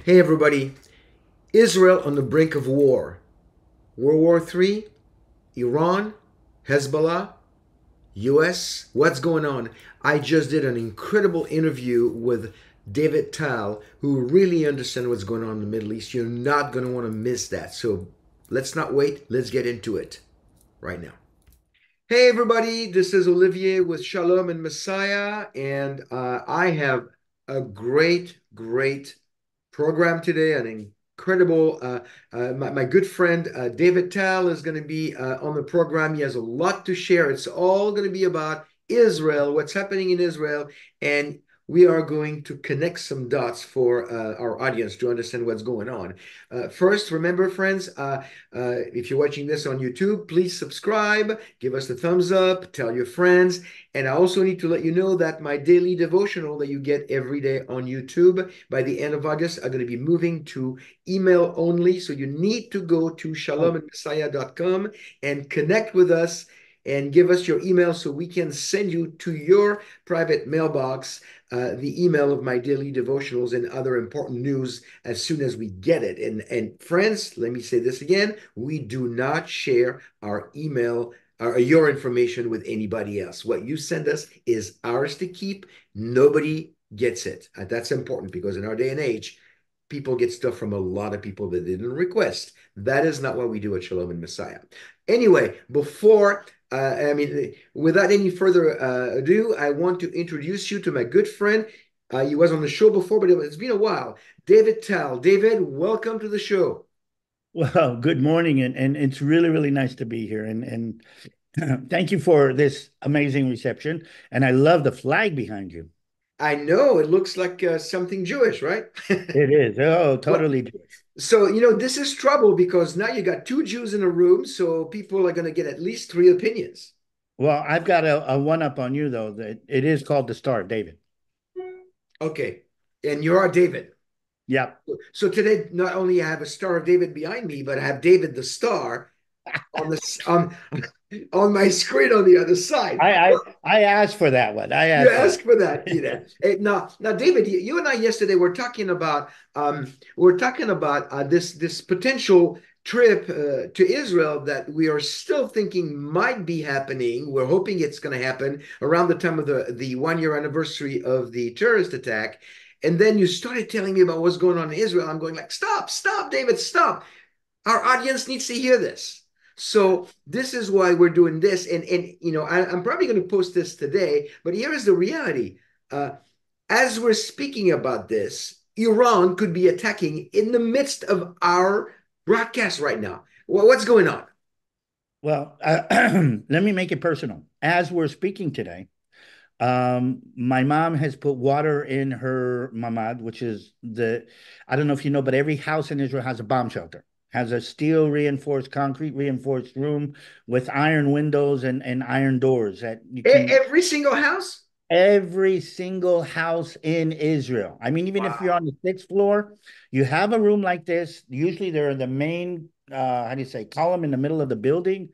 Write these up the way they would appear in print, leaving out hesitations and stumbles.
Hey everybody, Israel on the brink of war. World War III, Iran, Hezbollah, US, what's going on? I just did an incredible interview with David Tal, who really understands what's going on in the Middle East. You're not going to want to miss that. So let's not wait, let's get into it right now. Hey everybody, this is Olivier with Shalom and Messiah, and I have a great program today. An incredible, my good friend David Tal is going to be on the program. He has a lot to share. It's all going to be about Israel, what's happening in Israel, and we are going to connect some dots for our audience to understand what's going on. First, remember, friends, if you're watching this on YouTube, please subscribe, give us the thumbs up, tell your friends. And I also need to let you know that my daily devotional that you get every day on YouTube by the end of August are going to be moving to email only. So you need to go to shalomandmessiah.com and connect with us and give us your email so we can send you to your private mailbox the email of my daily devotionals and other important news as soon as we get it. And friends, let me say this again, we do not share our email or your information with anybody else. What you send us is ours to keep. Nobody gets it. That's important because in our day and age, people get stuff from a lot of people that they didn't request. That is not what we do at Shalom and Messiah. Anyway, without any further ado, I want to introduce you to my good friend. He was on the show before, but it's been a while. David Tal. David, welcome to the show. Well, good morning, and it's really nice to be here. And thank you for this amazing reception. And I love the flag behind you. I know it looks like something Jewish, right? It is. Oh, Well, totally Jewish. so this is trouble because now you got two Jews in a room, so people are going to get at least three opinions. Well, I've got a one up on you though. That it is called the Star of David. Okay, and you are David. Yep. So today, not only I have a Star of David behind me, but I have David the Star on on my screen on the other side. I asked for that one. I You asked for asked that. for that. Now, David, you and I yesterday were talking about this potential trip to Israel that we are still thinking might be happening. We're hoping it's going to happen around the time of the 1 year anniversary of the terrorist attack. And then you started telling me about what's going on in Israel. I'm going like, stop, David, stop. Our audience needs to hear this. So this is why we're doing this. I'm probably going to post this today, but here is the reality. Uh, as we're speaking about this, Iran could be attacking in the midst of our broadcast right now. Well, what's going on? Well, let me make it personal. As we're speaking today, my mom has put water in her mamad, which is I don't know if you know, but every house in Israel has a bomb shelter, has a steel reinforced, concrete reinforced room with iron windows and iron doors that you can, Every single house? every single house in Israel. I mean, even if you're Wow. on the sixth floor, you have a room like this. Usually they're in the main, how do you say, column in the middle of the building.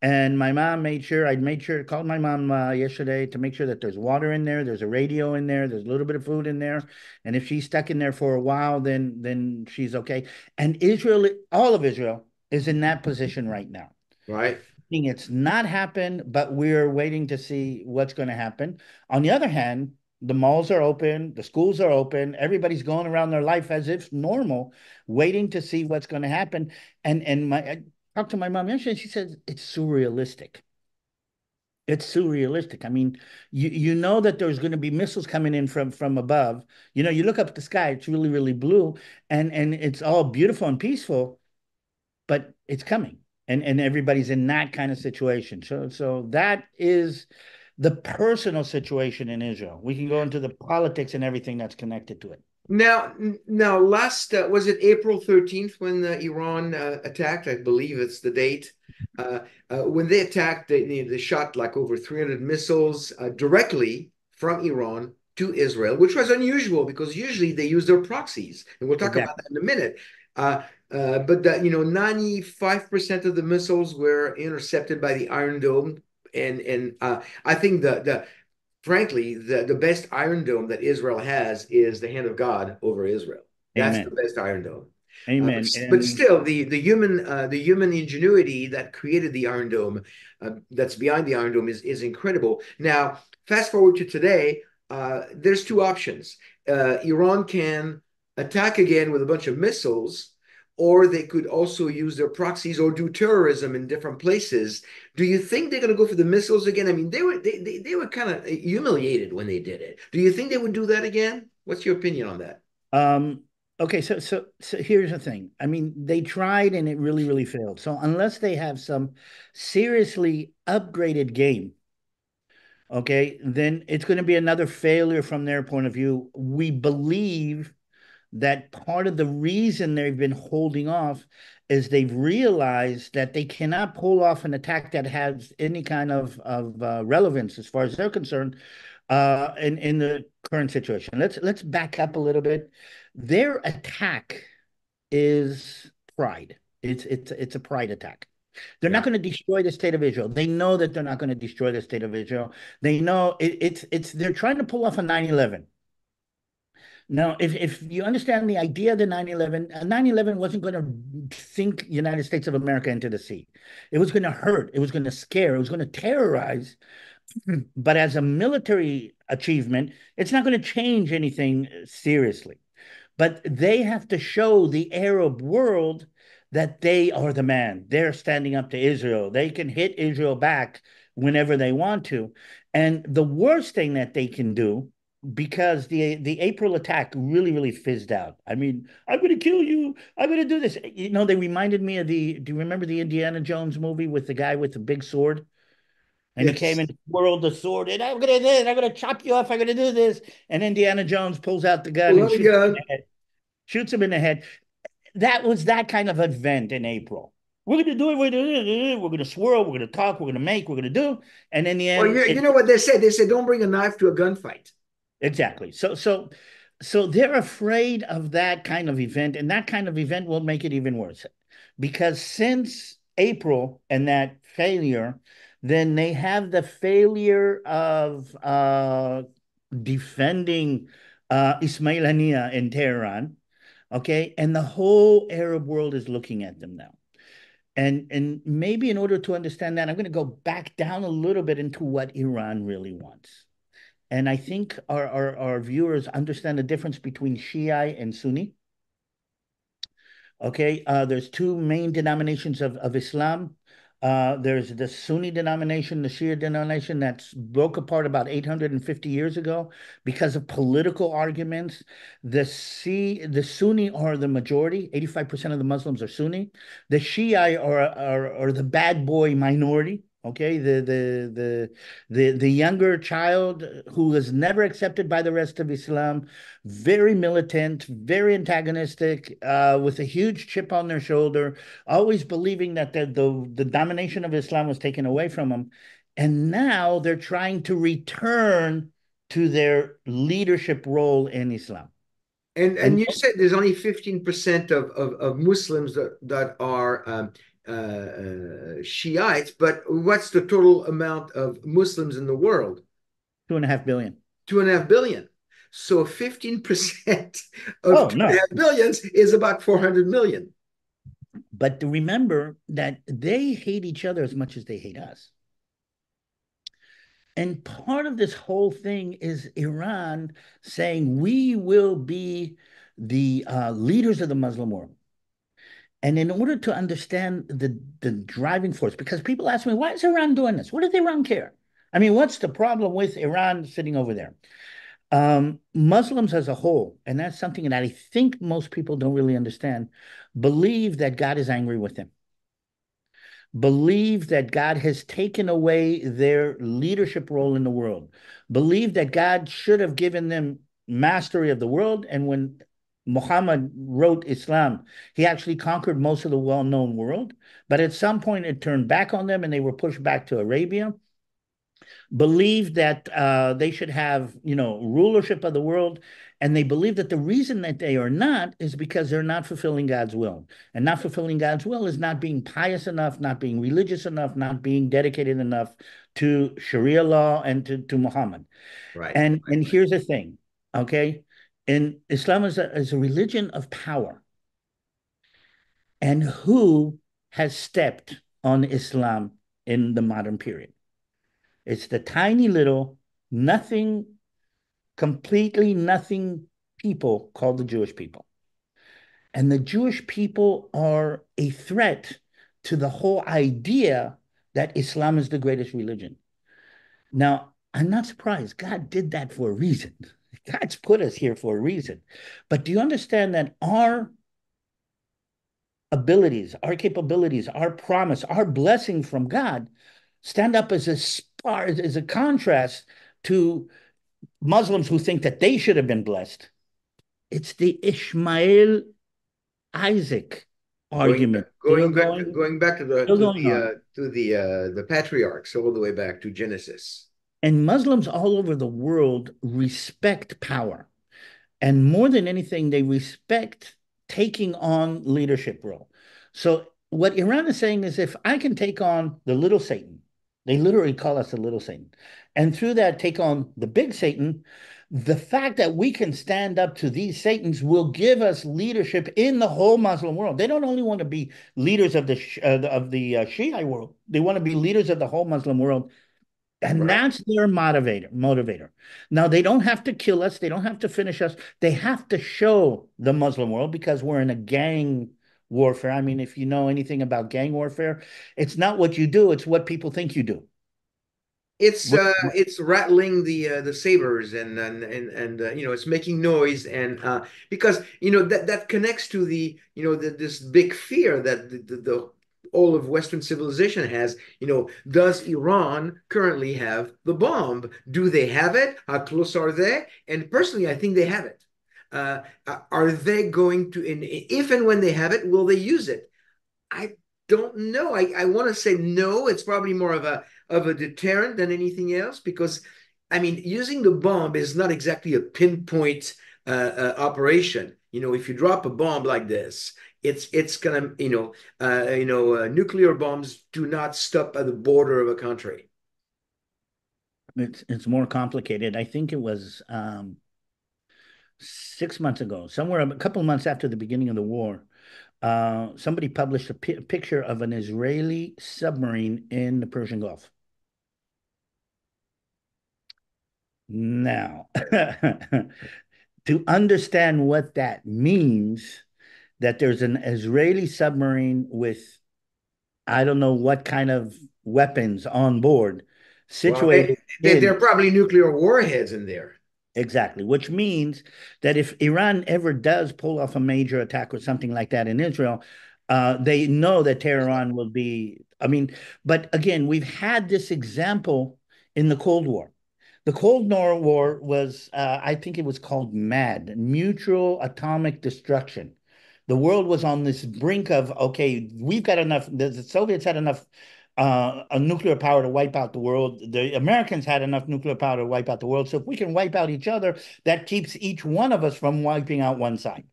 And my mom made sure, I made sure to call my mom yesterday to make sure that there's water in there, there's a radio in there, there's a little bit of food in there. And if she's stuck in there for a while, then she's okay. And Israel, all of Israel is in that position right now. Right. It's not happened, but we're waiting to see what's going to happen. On the other hand, the malls are open, the schools are open, everybody's going around their life as if normal, waiting to see what's going to happen. And I talked to my mom yesterday, and she says it's surrealistic. It's surrealistic. I mean, you know that there's going to be missiles coming in from above. You know, you look up at the sky, it's really blue, and it's all beautiful and peaceful, but it's coming, and everybody's in that kind of situation. So that is the personal situation in Israel. We can go into the politics and everything that's connected to it. Now, last was it April 13th when Iran attacked? I believe it's the date. When they attacked, they shot like over 300 missiles directly from Iran to Israel, which was unusual because usually they use their proxies, and we'll talk about Exactly. that in a minute. But 95% of the missiles were intercepted by the Iron Dome, and I think the frankly, the best Iron Dome that Israel has is the hand of God over Israel. That's the Amen. best Iron Dome. But, Amen. but And still, the human ingenuity that created the Iron Dome, that's behind the Iron Dome, is incredible. Now, fast forward to today. There's two options. Iran can attack again with a bunch of missiles, or they could also use their proxies or do terrorism in different places. Do you think they're going to go for the missiles again? I mean, they were kind of humiliated when they did it. Do you think they would do that again? What's your opinion on that? um, okay, so here's the thing. I mean, they tried and it really, really failed. So unless they have some seriously upgraded game, okay, then it's going to be another failure from their point of view. We believe that part of the reason they've been holding off is they've realized that they cannot pull off an attack that has any kind of relevance as far as they're concerned in the current situation. Let's back up a little bit. Their attack is pride. It's a pride attack. They're not Yeah. going to destroy the state of Israel. They know that they're not going to destroy the state of Israel. They know it's they're trying to pull off a 9/11. Now, if you understand the idea of the 9/11, 9/11 wasn't going to sink United States of America into the sea. It was going to hurt. It was going to scare. It was going to terrorize. But as a military achievement, it's not going to change anything seriously. But they have to show the Arab world that they are the man. They're standing up to Israel. They can hit Israel back whenever they want to. And the worst thing that they can do, because the April attack really, really fizzed out. I mean, I'm going to kill you. I'm going to do this. You know, they reminded me of do you remember the Indiana Jones movie with the guy with the big sword? And he came Yes. and twirled the sword, and I'm going to do this. I'm going to chop you off. I'm going to do this. And Indiana Jones pulls out the gun Well, and let me go. shoots him in the head. That was that kind of event in April. We're going to do it. We're going to swirl. We're going to talk. We're going to make. We're going to do. And in the Well, end, you know what they say? They say don't bring a knife to a gunfight. exactly. So they're afraid of that kind of event, and that kind of event will make it even worse. Because since April and that failure, then they have the failure of defending Ismail Haniya in Tehran. Okay, and the whole Arab world is looking at them now. And maybe in order to understand that, I'm going to go back down a little bit into what Iran really wants. And I think our viewers understand the difference between Shia and Sunni. Okay, there's two main denominations of Islam. There's the Sunni denomination, the Shia denomination that's broke apart about 850 years ago because of political arguments. The Sunni are the majority. 85% of the Muslims are Sunni. The Shia are the bad boy minority. Okay, the younger child who is never accepted by the rest of Islam, very militant, very antagonistic, with a huge chip on their shoulder, always believing that the domination of Islam was taken away from them. And now they're trying to return to their leadership role in Islam. And And you said there's only 15% of Muslims that are Shiites, but what's the total amount of Muslims in the world? 2.5 billion. 2.5 billion. So 15% of Oh, two and a no. half billions is about 400 million. But to remember that they hate each other as much as they hate us. And part of this whole thing is Iran saying we will be the leaders of the Muslim world. And in order to understand the driving force, because people ask me, why is Iran doing this? What does Iran care? I mean, what's the problem with Iran sitting over there? Muslims as a whole, and that's something that I think most people don't really understand, believe that God is angry with them, believe that God has taken away their leadership role in the world, believe that God should have given them mastery of the world. And when Muhammad wrote Islam, he actually conquered most of the well known world. But at some point, it turned back on them and they were pushed back to Arabia, believe that they should have, rulership of the world. And they believe that the reason that they are not is because they're not fulfilling God's will. And not fulfilling God's will is not being pious enough, not being religious enough, not being dedicated enough to Sharia law and to Muhammad. Right, And right, here's the thing, okay? And Islam is a religion of power. And who has stepped on Islam in the modern period? It's the tiny little, nothing, completely nothing people called the Jewish people. And the Jewish people are a threat to the whole idea that Islam is the greatest religion. Now, I'm not surprised. God did that for a reason. God's put us here for a reason. But do you understand that our abilities, our capabilities, our promise, our blessing from God stand up as a spar, as a contrast to Muslims who think that they should have been blessed? It's the Ishmael Isaac argument Going back to still going on. the patriarchs all the way back to Genesis. And Muslims all over the world respect power. And more than anything, they respect taking on leadership role. So what Iran is saying is if I can take on the little Satan, they literally call us the little Satan, and through that take on the big Satan, the fact that we can stand up to these Satans will give us leadership in the whole Muslim world. They don't only want to be leaders of the Shia world; they want to be leaders of the whole Muslim world, and Right. that's their motivator. Now, they don't have to kill us. They don't have to finish us. They have to show the Muslim world because we're in a gang warfare. I mean, if you know anything about gang warfare, it's not what you do, it's what people think you do. It's rattling the sabers and you know it's making noise and because you know that connects to the you know this big fear that the all of Western civilization has. You know, does Iran currently have the bomb? Do they have it? How close are they? And personally, I think they have it. Are they going to, if and when they have it, will they use it? I don't know. I want to say no. It's probably more of a deterrent than anything else because, I mean, using the bomb is not exactly a pinpoint operation. You know, if you drop a bomb like this, it's gonna nuclear bombs do not stop at the border of a country. It's more complicated. I think it was 6 months ago, somewhere a couple of months after the beginning of the war, somebody published a picture of an Israeli submarine in the Persian Gulf. Now, to understand what that means, that there's an Israeli submarine with I don't know what kind of weapons on board Well, situated there in are probably nuclear warheads in there. exactly, which means that if Iran ever does pull off a major attack or something like that in Israel, they know that Tehran will be. I mean, but again, we've had this example in the Cold War. The Cold War was, I think it was called MAD, Mutual Atomic Destruction. The world was on this brink of, okay, we've got enough, the Soviets had enough a nuclear power to wipe out the world. The Americans had enough nuclear power to wipe out the world. So if we can wipe out each other, that keeps each one of us from wiping out one side.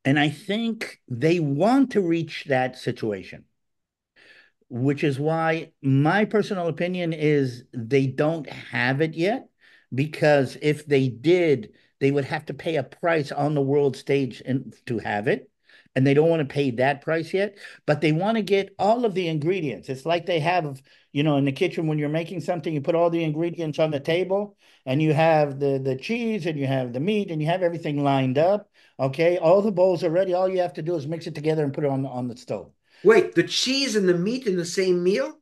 And I think they want to reach that situation, which is why my personal opinion is they don't have it yet. Because if they did, they would have to pay a price on the world stage to have it. And they don't want to pay that price yet, but they want to get all of the ingredients. It's like they have, in the kitchen when you're making something, you put all the ingredients on the table and you have the cheese and you have the meat and you have everything lined up. Okay. All the bowls are ready. All you have to do is mix it together and put it on the stove. Wait, the cheese and the meat in the same meal?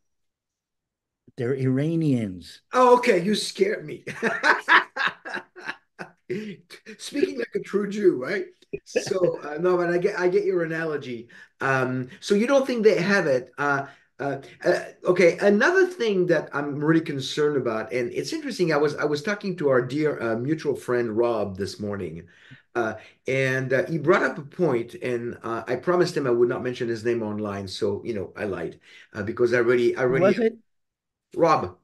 They're Iranians. Oh, okay, you scared me. Speaking like a true Jew, right? So no, but I get your analogy. So you don't think they have it? Okay, another thing that I'm really concerned about, and it's interesting. I was talking to our dear mutual friend Rob this morning, uh, and he brought up a point, and I promised him I would not mention his name online. So you know, I lied because I really Was it? Rob.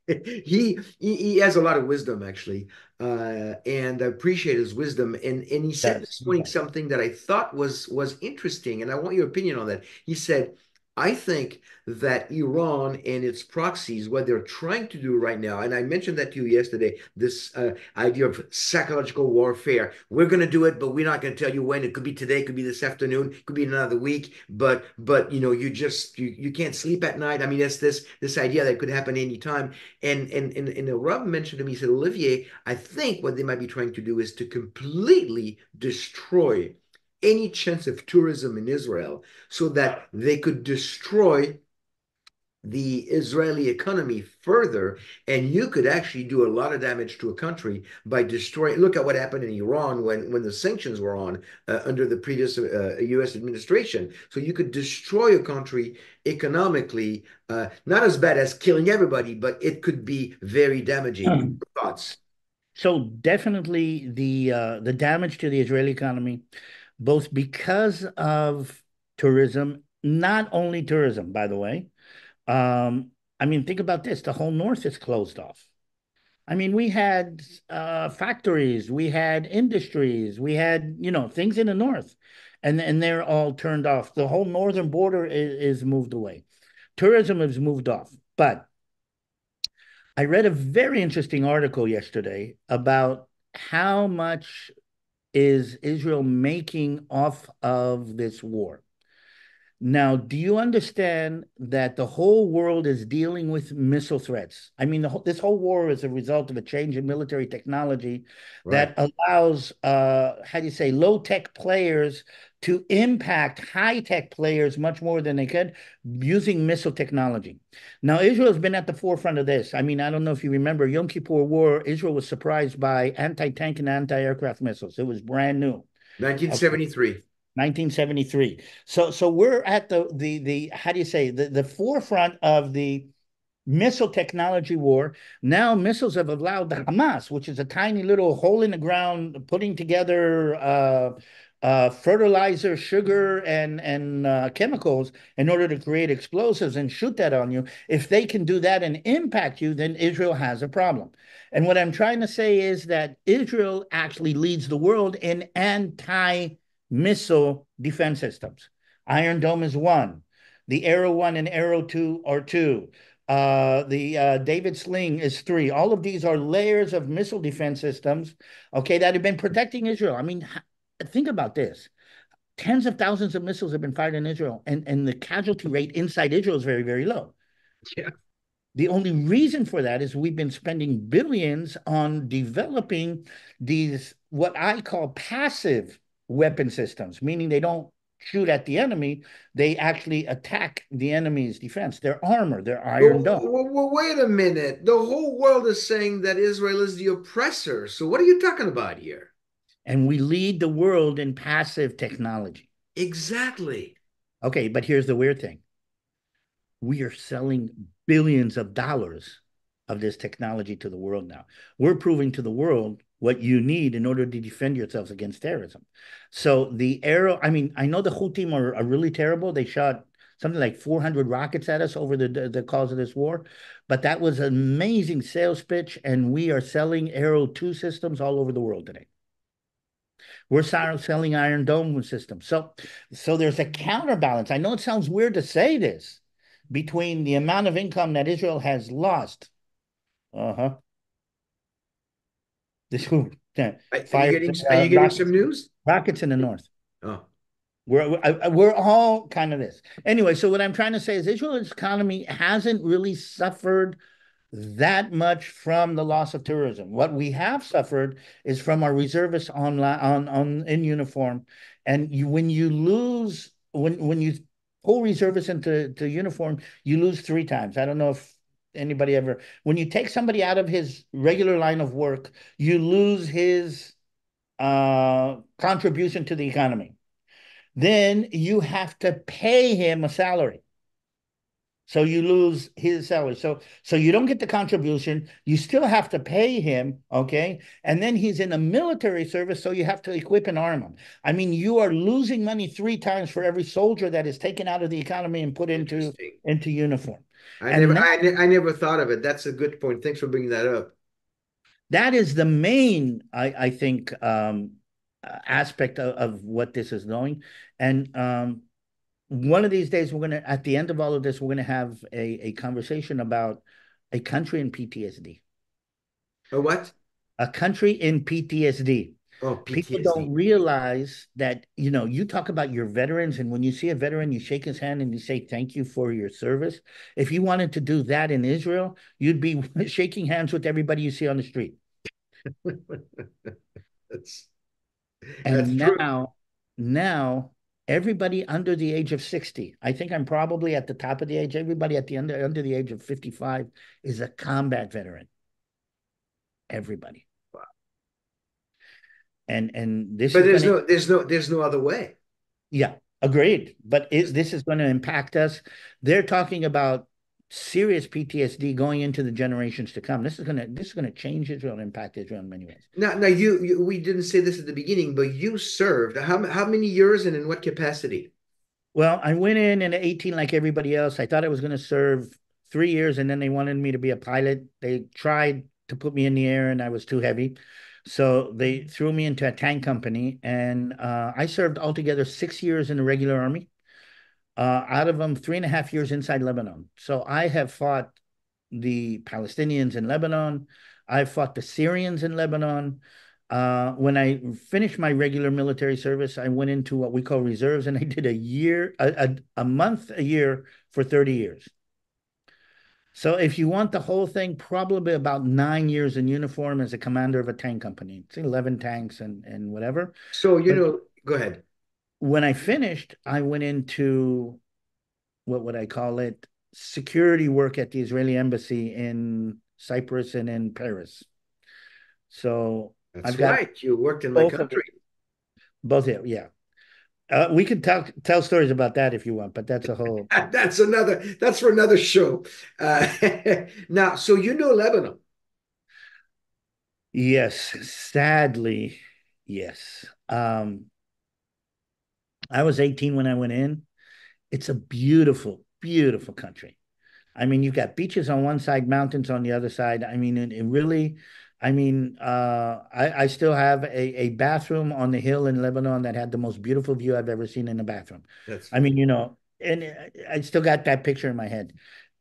He has a lot of wisdom actually, and I appreciate his wisdom. And he said Yes. this morning something that I thought was interesting, and I want your opinion on that. He said, I think that Iran and its proxies, what they're trying to do right now, and I mentioned that to you yesterday, this idea of psychological warfare. We're going to do it, but we're not going to tell you when. It could be today, it could be this afternoon, it could be another week. But you can't sleep at night. I mean, it's this idea that it could happen anytime. And Rob mentioned to me, he said, Olivier, I think what they might be trying to do is to completely destroy any chance of tourism in Israel so that they could destroy the Israeli economy further, and you could actually do a lot of damage to a country by destroying. Look at what happened in Iran when the sanctions were on under the previous U.S. administration. So you could destroy a country economically, not as bad as killing everybody, but it could be very damaging. Thoughts? So definitely the damage to the Israeli economy, both because of tourism, not only tourism, by the way. I mean, think about this: the whole north is closed off. I mean, we had factories, we had industries, we had things in the north, and they're all turned off. The whole northern border is moved away. Tourism has moved off, but I read a very interesting article yesterday about how much is Israel making off of this war. Now, do you understand that the whole world is dealing with missile threats? I mean, this whole war is a result of a change in military technology Right. that allows, how do you say, low-tech players to impact high-tech players much more than they could using missile technology. Now, Israel has been at the forefront of this. I mean, I don't know if you remember, Yom Kippur War, Israel was surprised by anti-tank and anti-aircraft missiles. It was brand new. Okay. 1973. 1973. So we're at the how do you say the forefront of the missile technology war. Now missiles have allowed the Hamas, which is a tiny little hole in the ground, putting together fertilizer, sugar, and chemicals in order to create explosives and shoot that on you. If they can do that and impact you, then Israel has a problem. And what I'm trying to say is that Israel actually leads the world in anti-missile defense systems. Iron Dome is one. The Arrow 1 and Arrow 2 are two. The David Sling is three. All of these are layers of missile defense systems, okay, that have been protecting Israel. I mean, think about this. Tens of thousands of missiles have been fired in Israel, and the casualty rate inside Israel is very, very low. Yeah. The only reason for that is we've been spending billions on developing these, what I call passive weapon systems, meaning they don't shoot at the enemy, they actually attack the enemy's defense. Their armor, their iron dome. Well, wait a minute. The whole world is saying that Israel is the oppressor. So what are you talking about here? And we lead the world in passive technology. Exactly. Okay, but here's the weird thing. We are selling billions of dollars of this technology to the world now. We're proving to the world what you need in order to defend yourselves against terrorism. So the arrow, I mean, I know the Houthis are really terrible. They shot something like 400 rockets at us over the cause of this war. But that was an amazing sales pitch, and we are selling Arrow 2 systems all over the world today. We're selling Iron Dome systems. So there's a counterbalance. I know it sounds weird to say this between the amount of income that Israel has lost. Uh-huh. This fires Are you getting some rockets, news? rockets in the north. Oh, We're all kind of this. Anyway, so what I'm trying to say is Israel's economy hasn't really suffered that much from the loss of tourism. What we have suffered is from our reservists on in uniform, and when you lose when you pull reservists into uniform, you lose three times. I don't know if anybody ever when you take somebody out of his regular line of work, you lose his contribution to the economy. Then you have to pay him a salary. So you lose his salary. So you don't get the contribution. You still have to pay him, okay? And then he's in a military service, so you have to equip and arm him. I mean, you are losing money three times for every soldier that is taken out of the economy and put interesting. into uniform. And I never thought of it. That's a good point. Thanks for bringing that up. that is the main, I think, aspect of what this is going. And one of these days, at the end of all of this, we're gonna have a conversation about a country in PTSD. Or what? A country in PTSD. Oh, People PTSD. don't realize that, you talk about your veterans, and when you see a veteran, you shake his hand and you say, thank you for your service. If you wanted to do that in Israel, you'd be shaking hands with everybody you see on the street. That's that's And true. now everybody under the age of 60, I think I'm probably at the top of the age, everybody at the under the age of 55 is a combat veteran. Everybody. And this But is going to, there's no other way. yeah, agreed. But this is going to impact us. They're talking about serious PTSD going into the generations to come. This is going to change Israel and impact Israel in many ways. Now we didn't say this at the beginning, but you served how many years and in what capacity? Well, I went in 18 like everybody else. I thought I was going to serve 3 years, and then they wanted me to be a pilot. They tried to put me in the air, and I was too heavy. So they threw me into a tank company, and I served altogether 6 years in the regular army. Out of them, 3.5 years inside Lebanon. So I have fought the Palestinians in Lebanon. I fought the Syrians in Lebanon. When I finished my regular military service, I went into what we call reserves, and I did a month a year for 30 years. So if you want the whole thing, probably about 9 years in uniform as a commander of a tank company. It's 11 tanks and whatever. So, But go ahead. when I finished, I went into what would I call it? Security work at the Israeli embassy in Cyprus and in Paris. So I've That's got right. You worked in my both of it, country. both of it, yeah. We could tell stories about that if you want, but that's a whole. That's for another show. Uh, now, so Lebanon. Yes, sadly, yes. I was 18 when I went in. It's a beautiful, beautiful country. I mean, you've got beaches on one side, mountains on the other side. I mean, it really, I mean, I still have a bathroom on the hill in Lebanon that had the most beautiful view I've ever seen in a bathroom. That's I mean, and I still got that picture in my head.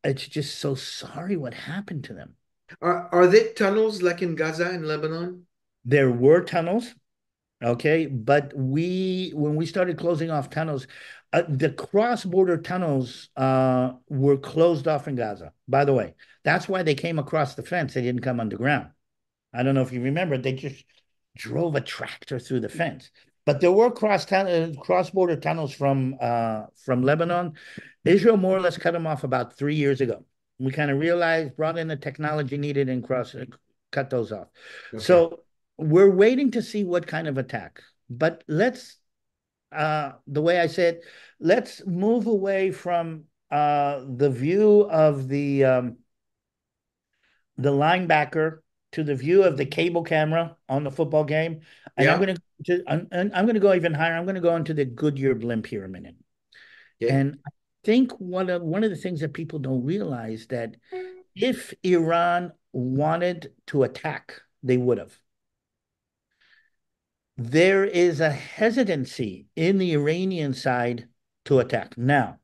It's just so sorry what happened to them. are there tunnels like in Gaza in Lebanon? There were tunnels. Okay, but when we started closing off tunnels, the cross-border tunnels were closed off in Gaza. By the way, that's why they came across the fence. They didn't come underground. I don't know if you remember, they just drove a tractor through the fence. But there were cross-border tunnels from Lebanon. Israel more or less cut them off about 3 years ago. We kind of realized, brought in the technology needed, and cut those off. Okay. So we're waiting to see what kind of attack. But the way I said, let's move away from the view of the linebacker to the view of the cable camera on the football game. And Yeah. I'm going to go even higher. I'm going to go into the Goodyear blimp here a minute. Okay. And I think one of the things that people don't realize that if Iran wanted to attack, they would have. There is a hesitancy in the Iranian side to attack. Now,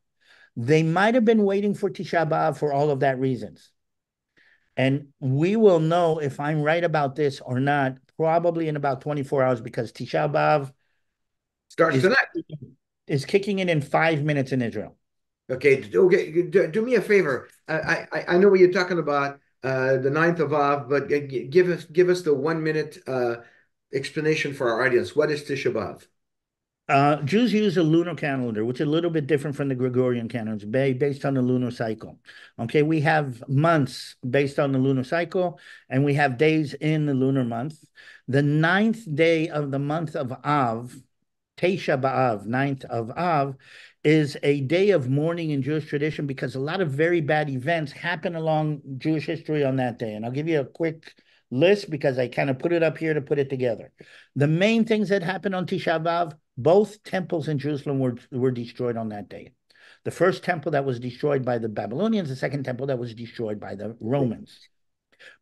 they might have been waiting for Tisha B'Av for all of that reasons. And we will know if I'm right about this or not, probably in about 24 hours, because Tisha B'Av Starts is tonight. is kicking in 5 minutes in Israel. Okay. Okay. Do me a favor. I know what you're talking about, the ninth of Av, but give us the 1 minute explanation for our audience. What is Tisha B'Av? Jews use a lunar calendar, which is a little bit different from the Gregorian calendar, based on the lunar cycle. Okay, we have months based on the lunar cycle, and we have days in the lunar month. The ninth day of the month of Av, Tesha B'Av, ninth of Av, is a day of mourning in Jewish tradition because a lot of very bad events happen along Jewish history on that day. And I'll give you a quick list because I kind of put it up here to put it together. The main things that happened on Tisha B'Av, both temples in Jerusalem were destroyed on that day. The first temple that was destroyed by the Babylonians, the second temple that was destroyed by the Romans.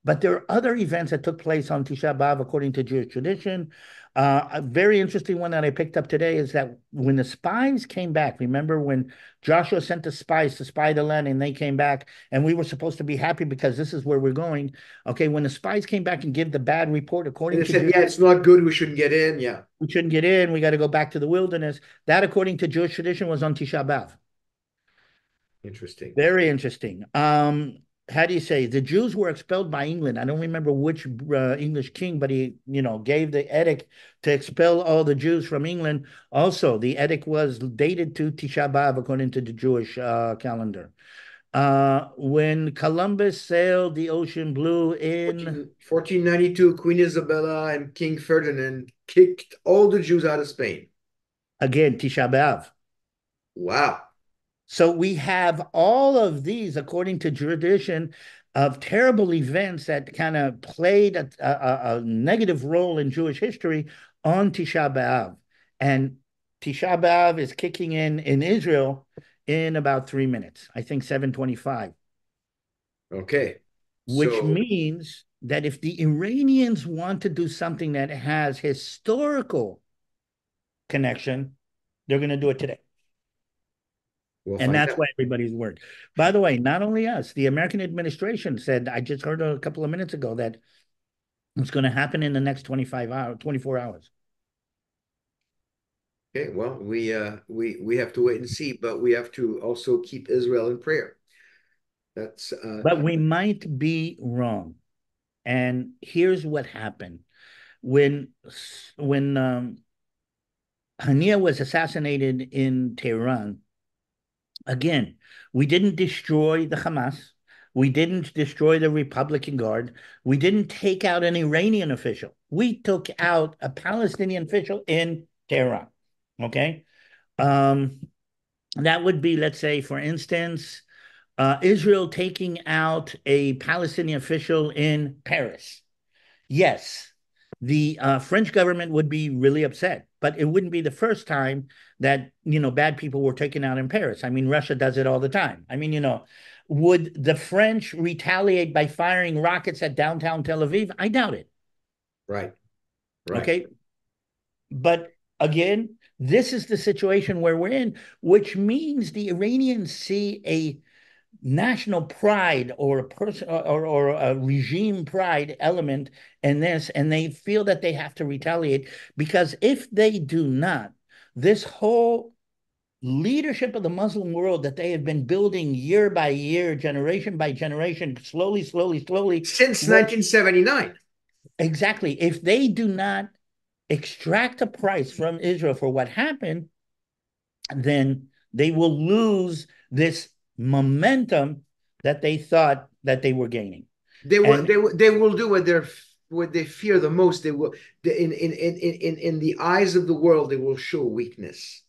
But there are other events that took place on Tisha B'Av according to Jewish tradition. A very interesting one that I picked up today is that when the spies came back, remember when Joshua sent the spies to spy the land and they came back, and we were supposed to be happy because this is where we're going. Okay, when the spies came back and give the bad report And according they to said, Jewish, yeah, it's not good. We shouldn't get in. Yeah. we shouldn't get in. We got to go back to the wilderness. That, according to Jewish tradition, was on Tisha B'Av. Interesting. Very interesting. How do you say the Jews were expelled by England? I don't remember which English king, but he, gave the edict to expel all the Jews from England. Also, the edict was dated to Tisha B'Av according to the Jewish calendar. When Columbus sailed the ocean blue in 1492, Queen Isabella and King Ferdinand kicked all the Jews out of Spain. again Tisha B'Av. Wow. So we have all of these, according to tradition, of terrible events that kind of played a negative role in Jewish history on Tisha B'Av. And Tisha B'Av is kicking in Israel in about 3 minutes, I think 7:25, Okay. which So means that if the Iranians want to do something that has historical connection, they're going to do it today. we'll And find that's out. why everybody's worried. By the way, not only us, the American administration said, I just heard a couple of minutes ago that it's going to happen in the next 25 hours, 24 hours. Okay. Well, we have to wait and see, but we have to also keep Israel in prayer. That's But we might be wrong. And here's what happened. When Hania was assassinated in Tehran, again, we didn't destroy the Hamas. We didn't destroy the Republican Guard. We didn't take out an Iranian official. We took out a Palestinian official in Tehran. Okay. Um, that would be, let's say, for instance, Israel taking out a Palestinian official in Paris. Yes, the French government would be really upset, but it wouldn't be the first time that bad people were taken out in Paris. I mean, Russia does it all the time. I mean, would the French retaliate by firing rockets at downtown Tel Aviv? I doubt it. right. Right. Okay, but again, this is the situation where we're in, which means the Iranians see a national pride or a person or a regime pride element in this, and they feel that they have to retaliate because if they do not, this whole leadership of the Muslim world that they have been building year by year, generation by generation, slowly, slowly, slowly. Since Well, 1979. exactly. If they do not extract a price from Israel for what happened, then they will lose this momentum that they thought that they were gaining. And They will do what they fear the most. They will in the eyes of the world they will show weakness.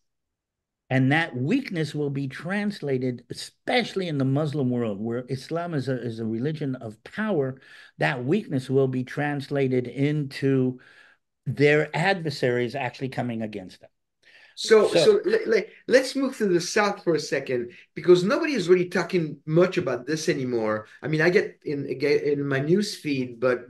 and that weakness will be translated, especially in the Muslim world, where Islam is a religion of power. That weakness will be translated into their adversaries actually coming against them. So Let's move to the south for a second because nobody is really talking much about this anymore. I mean, I get in my news feed, but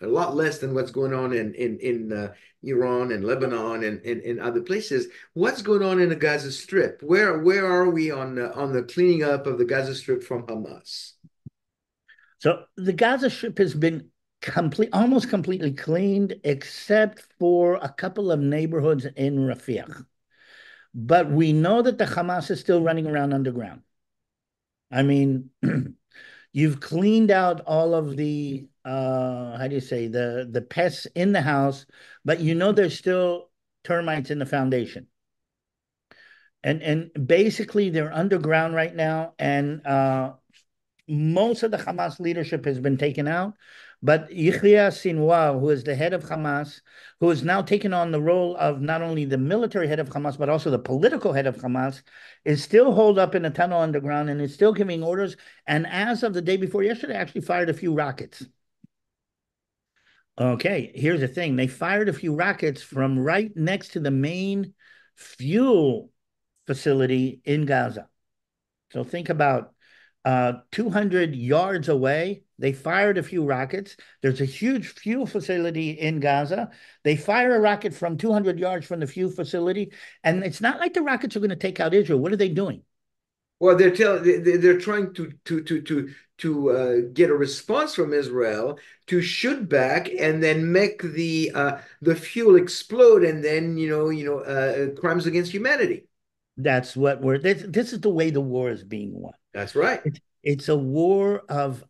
a lot less than what's going on in Iran and Lebanon and other places. What's going on in the Gaza Strip? Where are we on the cleaning up of the Gaza Strip from Hamas? So the Gaza Strip has been almost completely cleaned, except for a couple of neighborhoods in Rafah. But we know that the Hamas is still running around underground. I mean, you've cleaned out all of the how do you say the pests in the house, but there's still termites in the foundation. And basically they're underground right now, and most of the Hamas leadership has been taken out. But Yahya Sinwar, who is the head of Hamas, who has now taken on the role of not only the military head of Hamas, but also the political head of Hamas, is still holed up in a tunnel underground and is still giving orders. And as of the day before yesterday, actually fired a few rockets. Okay, here's the thing. They fired a few rockets from right next to the main fuel facility in Gaza. So think about 200 yards away, They fired a few rockets. There's a huge fuel facility in Gaza. They fire a rocket from 200 yards from the fuel facility, and it's not like the rockets are going to take out Israel. What are they doing? Well, they're trying to get a response from Israel to shoot back and then make the fuel explode, and then crimes against humanity. That's what we're. This is the way the war is being won. That's right. It's a war of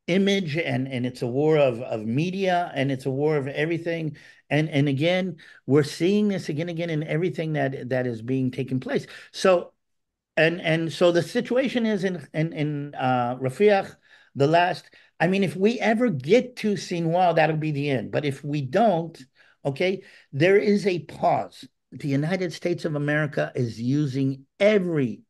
image, and it's a war of media, and it's a war of everything. And again, we're seeing this again in everything that is being taken place. So and so the situation is in Rafiah, the last. I mean, if we ever get to Sinwar, that'll be the end. But if we don't, okay, there is a pause. The United States of America is using every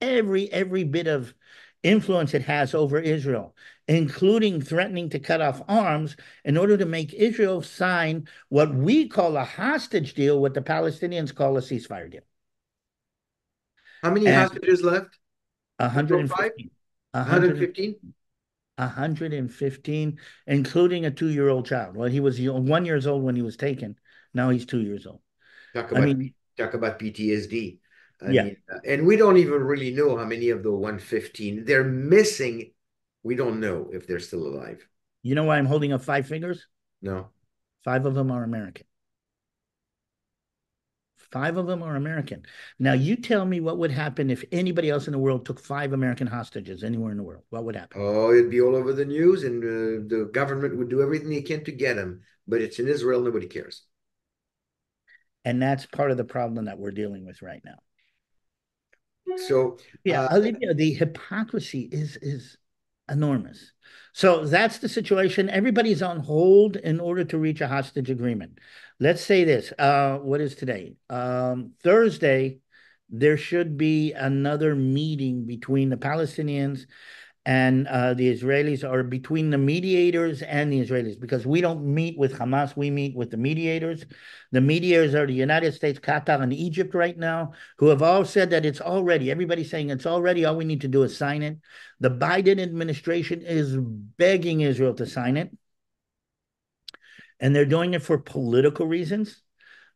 bit of influence it has over Israel, including threatening to cut off arms in order to make Israel sign what we call a hostage deal, what the Palestinians call a ceasefire deal. How many And hostages left? Control five? 115, 115, 115? 115, including a 2-year-old child. Well, he was 1 year old when he was taken. Now he's 2 years old. Talk I about mean, talk about PTSD. I yeah. mean, and we don't even really know how many of the 115 they're missing. We don't know if they're still alive. You know why I'm holding up 5 fingers? No. 5 of them are American. 5 of them are American. Now, you tell me what would happen if anybody else in the world took 5 American hostages anywhere in the world. What would happen? Oh, it'd be all over the news, and the government would do everything they can to get them. But it's in Israel, nobody cares. And that's part of the problem that we're dealing with right now. So, Yeah, Olivia, the hypocrisy is enormous. So that's the situation. Everybody's on hold in order to reach a hostage agreement. Let's say this. What is today? Thursday, there should be another meeting between the Palestinians and the Israelis, or between the mediators and the Israelis, because we don't meet with Hamas, we meet with the mediators. The mediators are the United States, Qatar, and Egypt right now, who have all said that it's all ready. Everybody's saying it's all ready. All we need to do is sign it. The Biden administration is begging Israel to sign it, and they're doing it for political reasons.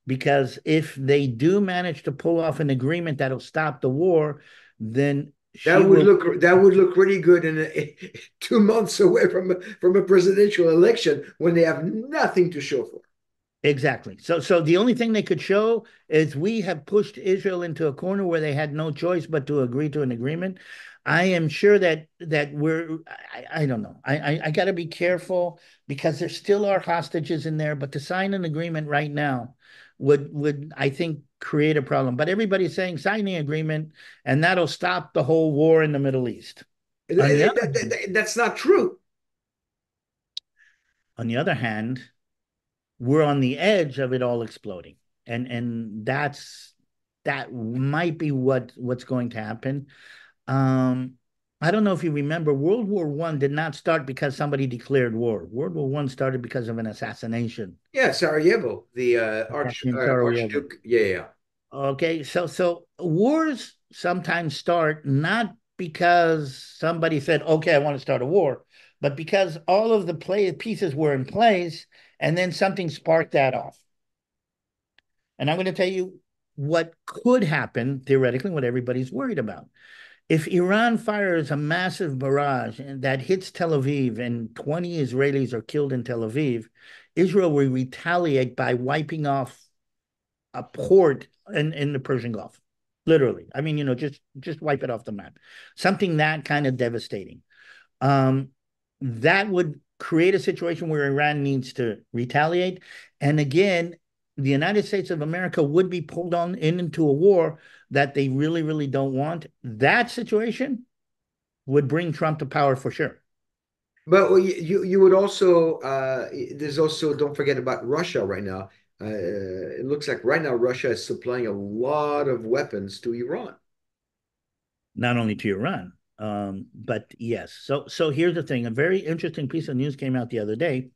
Because if they do manage to pull off an agreement that'll stop the war, then she will. that would look really good in 2 months away from a presidential election when they have nothing to show for. Exactly. So the only thing they could show is we have pushed Israel into a corner where they had no choice but to agree to an agreement. I am sure that we're. I don't know. I got to be careful because there still are hostages in there. But to sign an agreement right now would I think create a problem. But everybody's saying sign the agreement and that'll stop the whole war in the Middle East. On the other hand, That's not true. on the other hand, we're on the edge of it all exploding, and that might be what's going to happen. um I don't know if you remember, World War I did not start because somebody declared war. World War I started because of an assassination. Yeah, Sarajevo, the In Sarajevo. Archduke. Yeah, yeah. Okay, so wars sometimes start not because somebody said, okay, I want to start a war, but because all of the play pieces were in place, and then something sparked that off. And I'm going to tell you what could happen theoretically, what everybody's worried about. If Iran fires a massive barrage and that hits Tel Aviv and 20 Israelis are killed in Tel Aviv, Israel will retaliate by wiping off a port in the Persian Gulf. Literally. I mean, just wipe it off the map. Something that kind of devastating. Um, that would create a situation where Iran needs to retaliate. And again, the United States of America would be pulled on into a war that they really don't want. That situation would bring Trump to power for sure. But you would also there's also, don't forget about Russia right now. It looks like right now Russia is supplying a lot of weapons to Iran. Not only to Iran, but yes. So here's the thing. A very interesting piece of news came out the other day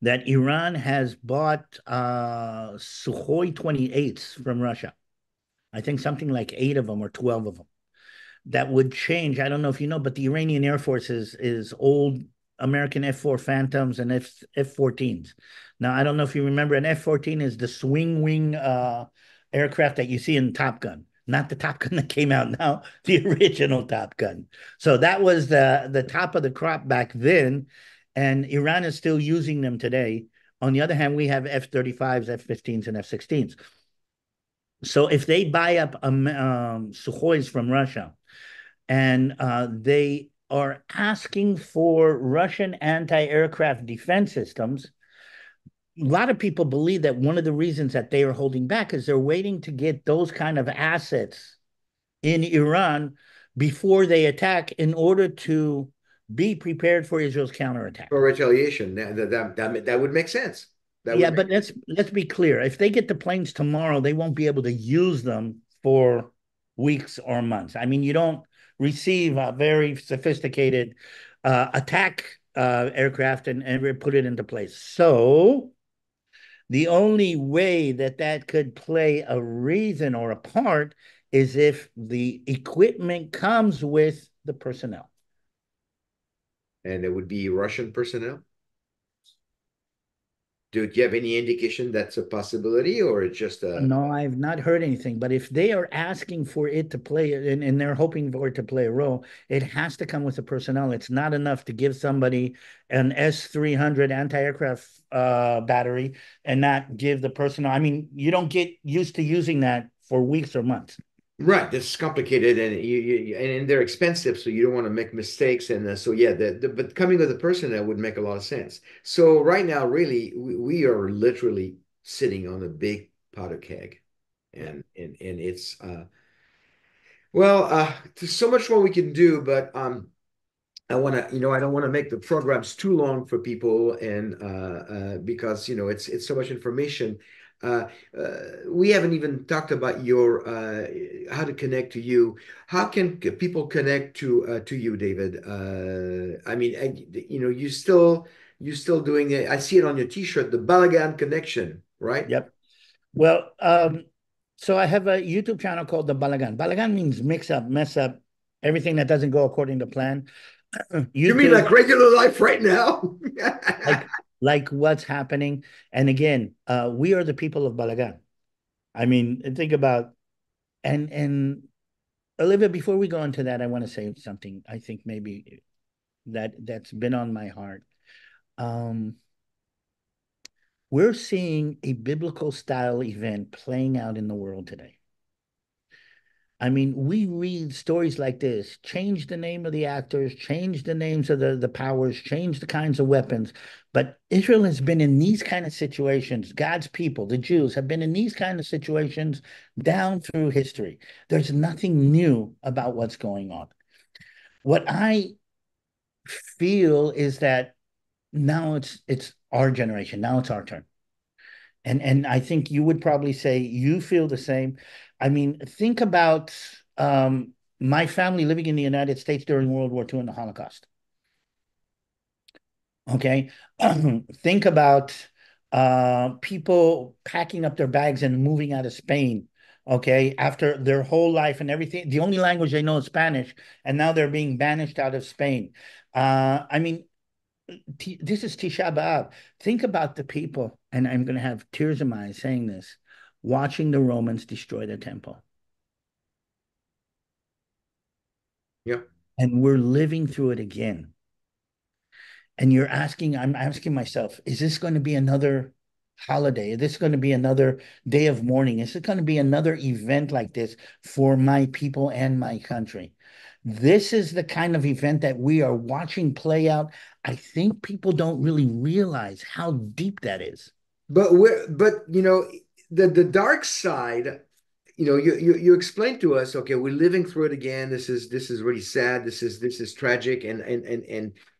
that Iran has bought Sukhoi 28s from Russia. I think something like 8 of them or 12 of them. that would change. I don't know if you know, but the Iranian Air Force is old American F-4 Phantoms and F-14s. Now, I don't know if you remember, an F-14 is the swing wing aircraft that you see in Top Gun, not the Top Gun that came out now, the original Top Gun. So that was the top of the crop back then, and Iran is still using them today. On the other hand, we have F-35s, F-15s, and F-16s. So if they buy up Sukhois from Russia and they are asking for Russian anti-aircraft defense systems, a lot of people believe that one of the reasons that they are holding back is they're waiting to get those kind of assets in Iran before they attack in order to be prepared for Israel's counterattack. For retaliation. That would make sense. That would Yeah, make but let's be clear. If they get the planes tomorrow, they won't be able to use them for weeks or months. I mean, you don't receive a very sophisticated attack aircraft and put it into place. So the only way that that could play a reason or a part is if the equipment comes with the personnel. and it would be Russian personnel. Do you have any indication that's a possibility, or it's just a No, I've not heard anything. But if they are asking for it to play and they're hoping for it to play a role, it has to come with the personnel. It's not enough to give somebody an S-300 anti-aircraft battery and not give the personnel. I mean, you don't get used to using that for weeks or months. right? That's complicated, and and they're expensive, so you don't want to make mistakes. And so yeah, but coming with a personnel would make a lot of sense. So right now, really, we are literally sitting on a big powder keg, Yeah. and it's well, there's so much more we can do, but I want to, I don't want to make the programs too long for people, and because it's so much information. Uh, we haven't even talked about your how to connect to you. How can people connect to you, David? I mean, you still doing it. I see it on your T-shirt, the Balagan Connection, right? Yep. Well, so I have a YouTube channel called the Balagan. Balagan means mix up, mess up, everything that doesn't go according to plan. You mean YouTube, like regular life right now? like like what's happening. And again, we are the people of Balagan. I mean, think about and Olivia, before we go into that, I want to say something I think maybe that's been on my heart. Um, we're seeing a biblical style event playing out in the world today. I mean, we read stories like this, change the name of the actors, change the names of the powers, change the kinds of weapons. But Israel has been in these kind of situations. God's people, the Jews, have been in these kind of situations down through history. There's nothing new about what's going on. What I feel is that now it's our generation. Now it's our turn. And I think you would probably say you feel the same. I mean, think about my family living in the United States during World War II and the Holocaust. Okay. Think about people packing up their bags and moving out of Spain. Okay. After their whole life and everything, the only language they know is Spanish, and now they're being banished out of Spain. I mean, this is Tisha B'Av. Think about the people, and I'm going to have tears in my eyes saying this, watching the Romans destroy the temple. Yeah. And we're living through it again. And I'm asking myself, is this going to be another holiday? Is this going to be another day of mourning? Is it going to be another event like this for my people and my country? This is the kind of event that we are watching play out. I think people don't really realize how deep that is. But the dark side, you explained to us, okay, we're living through it again. This is really sad. This is tragic, and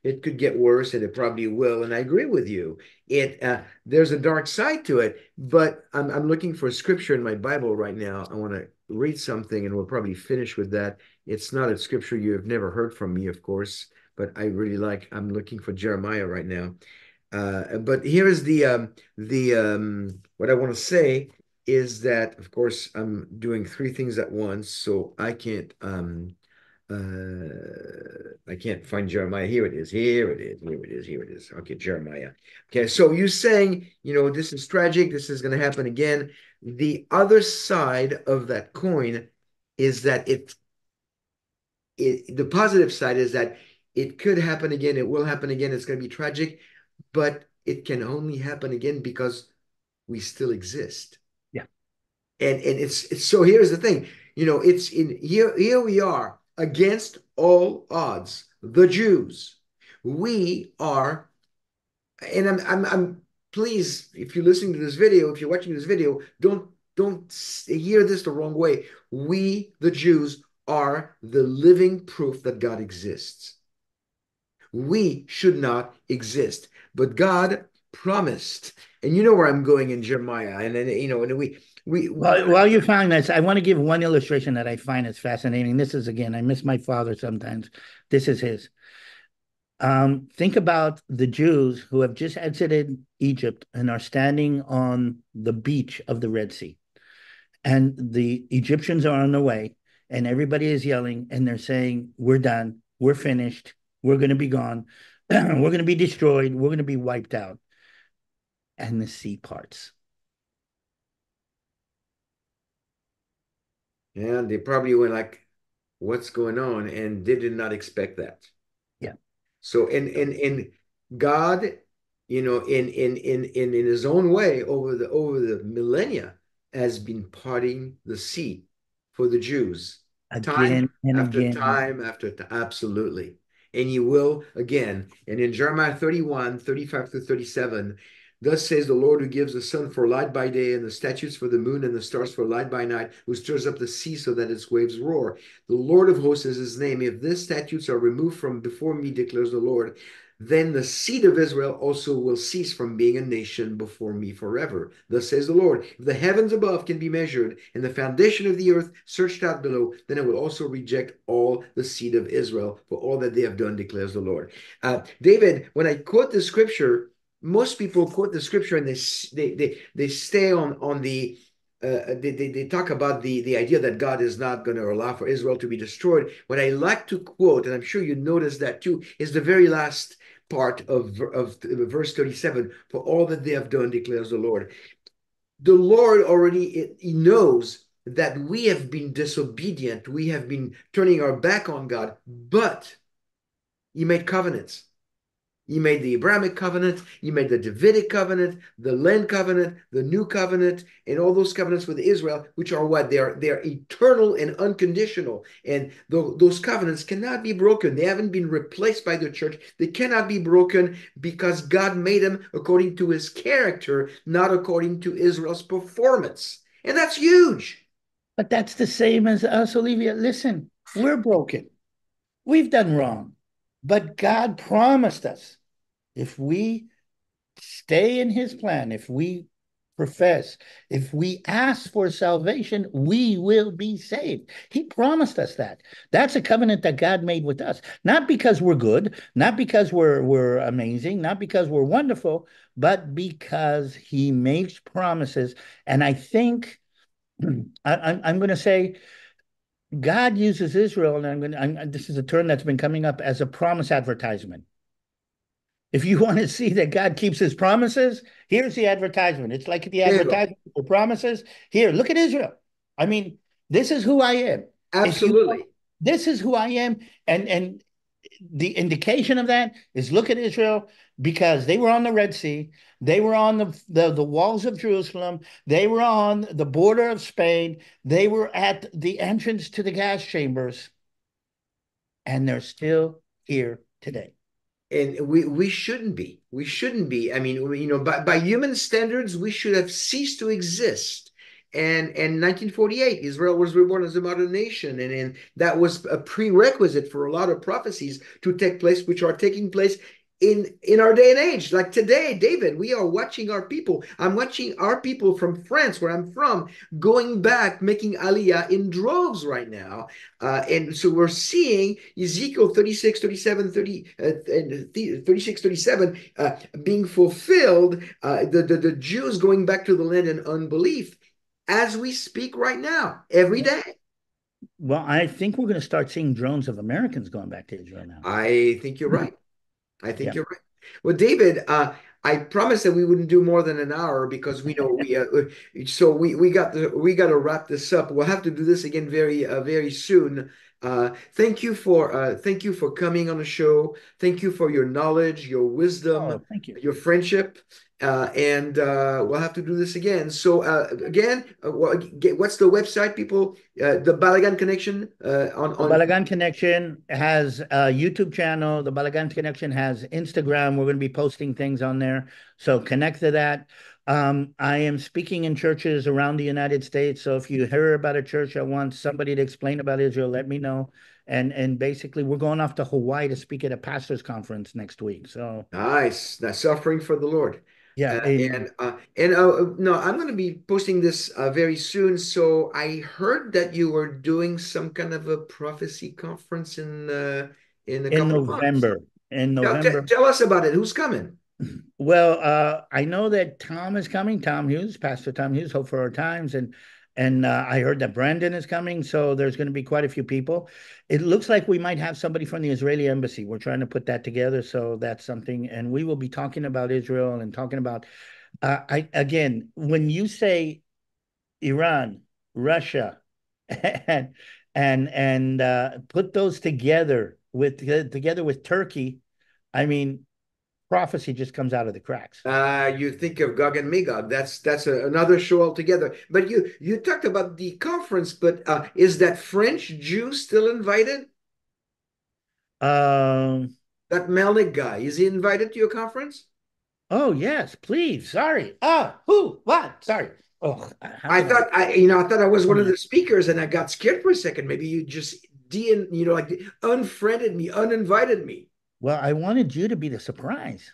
it could get worse, and it probably will. And I agree with you. There's a dark side to it, but I'm looking for a scripture in my Bible right now. I want to read something, and we'll probably finish with that. It's not a scripture you have never heard from me, of course, but I really like. I'm looking for Jeremiah right now. But here is the what I want to say is that, of course, I'm doing three things at once, so I can't I can't find Jeremiah. Here it is. Here it is. Here it is. Here it is. Okay, Jeremiah. Okay, so you're saying, this is tragic. This is going to happen again. The other side of that coin is that the positive side is that it could happen again. It will happen again. It's going to be tragic, but it can only happen again because we still exist. Yeah. And it's so here's the thing, it's in here we are against all odds, the Jews. We are, and I'm please, if you're listening to this video, if you're watching this video, don't hear this the wrong way. We, the Jews, are the living proof that God exists. We should not exist, but God promised, and you know where I'm going in Jeremiah, and then and we Well, while you find this, I want to give one illustration that I find is fascinating. This is again, I miss my father sometimes. This is his. Think about the Jews who have just exited Egypt and are standing on the beach of the Red Sea. And the Egyptians are on their way, and everybody is yelling, and they're saying, "We're done. We're finished. We're going to be gone. We're going to be destroyed. We're going to be wiped out." And the sea parts. and they probably went like, what's going on? And they did not expect that. Yeah. So and God, in his own way over the millennia has been parting the sea for the Jews. Time Again and after again. time after time. Absolutely. And he will again. And in Jeremiah 31, 35 through 37, thus says the Lord who gives the sun for light by day and the statutes for the moon and the stars for light by night, who stirs up the sea so that its waves roar. The Lord of hosts is his name. If these statutes are removed from before me, declares the Lord, then the seed of Israel also will cease from being a nation before me forever. Thus says the Lord, if the heavens above can be measured and the foundation of the earth searched out below, then I will also reject all the seed of Israel for all that they have done, declares the Lord. David, when I quote the scripture, most people quote the scripture and they stay on the they talk about the idea that God is not going to allow for Israel to be destroyed. What I like to quote, and I'm sure you noticed that too, is the very last part of verse 37. For all that they have done, declares the Lord. The Lord already he knows that we have been disobedient. We have been turning our back on God, but he made covenants. You made the Abrahamic covenant, you made the Davidic covenant, the land covenant, the new covenant, and all those covenants with Israel, which are what? They're eternal and unconditional. And those covenants cannot be broken. They haven't been replaced by the church. They cannot be broken because God made them according to his character, not according to Israel's performance. And that's huge. But that's the same as us, Olivia. Listen, we're broken. We've done wrong. But God promised us if we stay in his plan, if we profess, if we ask for salvation, we will be saved. He promised us that. That's a covenant that God made with us. Not because we're good, not because we're amazing, not because we're wonderful, but because he makes promises. And I think I'm going to say God uses Israel, and this is a term that's been coming up as a promise advertisement. If you want to see that God keeps his promises, here's the advertisement. It's like the There you go. advertisement for promises. Here, look at Israel. I mean, this is who I am. If you Absolutely. this is who I am, and the indication of that is look at Israel because they were on the Red Sea, they were on the walls of Jerusalem, they were on the border of Spain, they were at the entrance to the gas chambers, and they're still here today. And we shouldn't be. We shouldn't be. I mean, by human standards, we should have ceased to exist. And in 1948, Israel was reborn as a modern nation, and that was a prerequisite for a lot of prophecies to take place, which are taking place in our day and age. Like today, David, we are watching our people. I'm watching our people from France, where I'm from, going back, making aliyah in droves right now. And so we're seeing Ezekiel 36, 37, 30, and 36, 37 being fulfilled, the Jews going back to the land in unbelief as we speak right now, every day. Well, I think we're going to start seeing drones of Americans going back to Israel now. I think you're right. I think Yeah. you're right. Well, David, I promised that we wouldn't do more than an hour because we know so we got to wrap this up. We'll have to do this again very soon. Thank you for coming on the show. Thank you for your knowledge, your wisdom, Oh, thank you. your friendship. And we'll have to do this again. So again, what's the website, people? The Balagan Connection The on. Balagan Connection has a YouTube channel. The Balagan Connection has Instagram. We're going to be posting things on there. So connect to that. I am speaking in churches around the United States. So if you hear about a church that wants somebody to explain about Israel, let me know. And basically, we're going off to Hawaii to speak at a pastors' conference next week. So Nice. That's suffering for the Lord. yeah, amen. No, I'm going to be posting this very soon. So I heard that you were doing some kind of a prophecy conference in a In couple of months. November, in November. Tell us about it. Who's coming? Well, I know that Tom is coming. Tom Hughes, Pastor Tom Hughes, Hope for Our Times, and I heard that Brandon is coming. So there's going to be quite a few people. It looks like we might have somebody from the Israeli embassy. We're trying to put that together, so that's something. And we will be talking about Israel and talking about. I again, when you say Iran, Russia, and and put those together with Turkey, I mean prophecy just comes out of the cracks. You think of Gog and Magog. Another show altogether. But you talked about the conference, but is that French Jew still invited? Um, That Melnick guy, is he invited to your conference? oh yes, please. Sorry. Who? What? Sorry. Oh, how I can I? thought I thought I was one of the speakers, and I got scared for a second. Maybe you just like unfriended me, uninvited me. Well, I wanted you to be the surprise.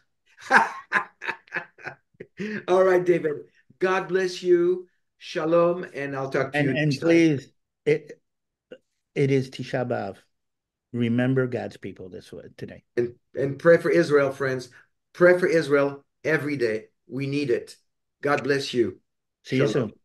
All right, David. God bless you. Shalom, and I'll talk to you And next time. please, it it is Tisha B'av. Remember God's people this way today. And pray for Israel, friends. Pray for Israel every day. We need it. God bless you. See you Shalom. soon.